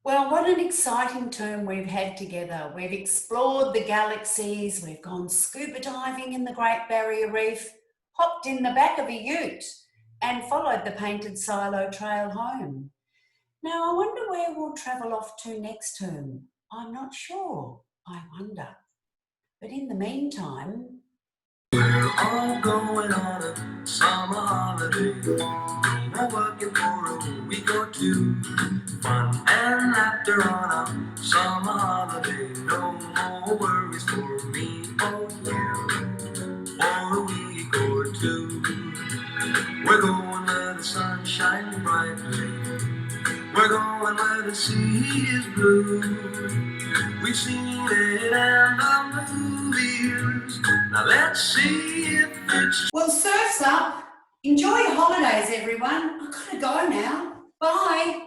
Well, what an exciting term we've had together. We've explored the galaxies, we've gone scuba diving in the Great Barrier Reef, hopped in the back of a ute, and followed the painted silo trail home. Now, I wonder where we'll travel off to next term. I'm not sure. I wonder. But in the meantime, we're all going on a summer holiday. No working for a week or two. Fun and laughter on a summer holiday. No more worries for me or you. For a week or two. We're going where the sun shines brightly. We're going where the sea is blue. We've seen it in the movies. Now let's see if it's well, surf's up. Enjoy your holidays, everyone. I've got to go now. Bye.